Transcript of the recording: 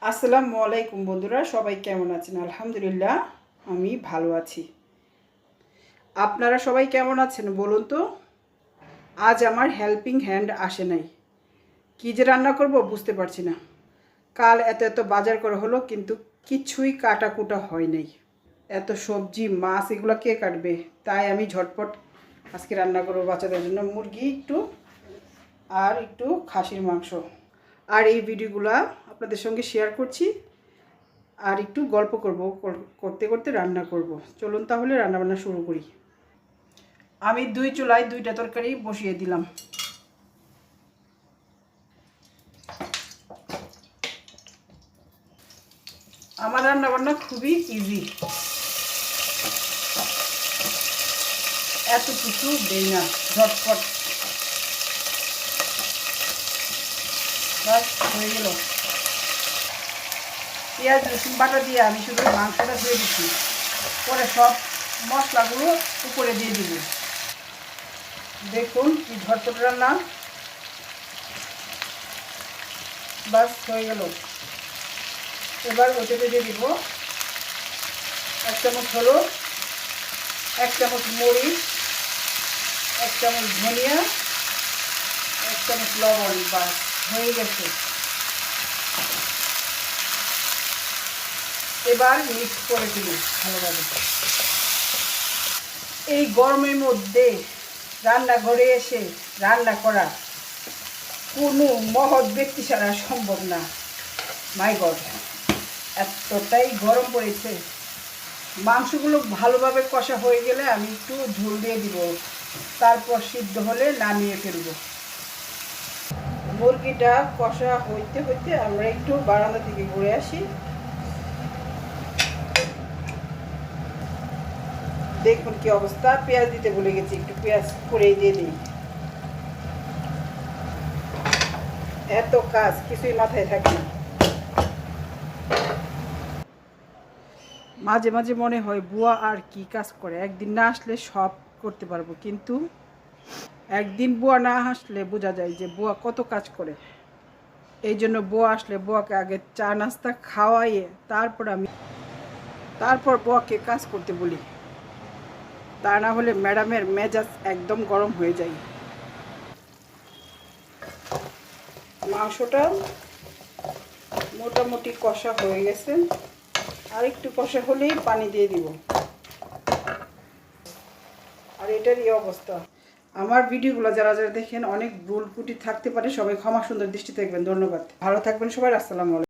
আসসালামু আলাইকুম বন্ধুরা, সবাই কেমন আছেন? আলহামদুলিল্লাহ আমি ভালো আছি। আপনারা সবাই কেমন আছেন বলুন তো? আজ আমার হেল্পিং হ্যান্ড আসে নাই। কী যে রান্না করব বুঝতে পারছি না। কাল এত এত বাজার করা হলো, কিন্তু কিছুই কাটাকুটা হয় নাই। এত সবজি মাছ এগুলো কে কাটবে? তাই আমি ঝটপট আজকে রান্না করবো বাচ্চাদের জন্য মুরগি একটু আর একটু খাসির মাংস। আর এই ভিডিওগুলো আপনাদের সঙ্গে শেয়ার করছি, আর একটু গল্প করব, করতে করতে রান্না করব। চলুন তাহলে রান্নাবান্না শুরু করি। আমি দুই চুলায় দুইটা তরকারি বসিয়ে দিলাম। আমার রান্নাবান্না খুবই ইজি, এত কিছু দেই না, ঝটপট বাস হয়ে গেল। পেঁয়াজ রসুন বাটা দিয়ে আমি শুধু মাংসটা ধুয়ে দিচ্ছি, পরে সব মশলাগুলো উপরে দিয়ে দিব। দেখুন কি ঝটপট রান্না, বাস হয়ে গেল। এবার ওটাতে দিয়ে দিব 1 চামচ হলুদ, 1 চামচ মরিচ, 1 চামচ ধনিয়া, 1 চামচ লবণ। বাস হয়ে গেছে। এবার মিক্স করে দিল ভালোভাবে। এই গরমের মধ্যে রান্নাঘরে এসে রান্না করা কোনো মহৎ ব্যক্তি ছাড়া সম্ভব না। মাই গড, এতটাই গরম পড়েছে। মাংসগুলো ভালোভাবে কষা হয়ে গেলে আমি একটু ঝোল দিয়ে দিব, তারপর সিদ্ধ হলে নামিয়ে ফেলব। মুরগিটা কষা হইতে হইতে আমরা একটু বারান্দা থেকে ঘুরে আসি। দেখুন কি অবস্থা। পেঁয়াজ দিতে ভুলে গেছি, একটু পেঁয়াজ করেই দিয়ে দিই। এত কাজ কিছুই মাথায় থাকে না। মাঝে মাঝে মনে হয় বুয়া আর কি কাজ করে, একদিন না আসলে সব করতে পারবো, কিন্তু একদিন বুয়া না আসলে বোঝা যায় যে বুয়া কত কাজ করে। এই জন্য বুয়া আসলে বুয়াকে আগে চা নাস্তা খাওয়াইয়ে তারপর বুয়াকে কাজ করতে বলি। তা না হলে ম্যাডামের মেজাজ একদম গরম হয়ে যায়। মাংসটা মোটামুটি কষা হয়ে গেছে, আর একটু কষা হলেই পানি দিয়ে দিব। আর এটারই অবস্থা। আমার ভিডিওগুলো যারা যারা দেখেন অনেক ভুল ত্রুটি থাকতে পারে, সবাই ক্ষমা সুন্দর দৃষ্টি দেখবেন। ধন্যবাদ, ভালো থাকবেন সবাই। আসসালামু আলাইকুম।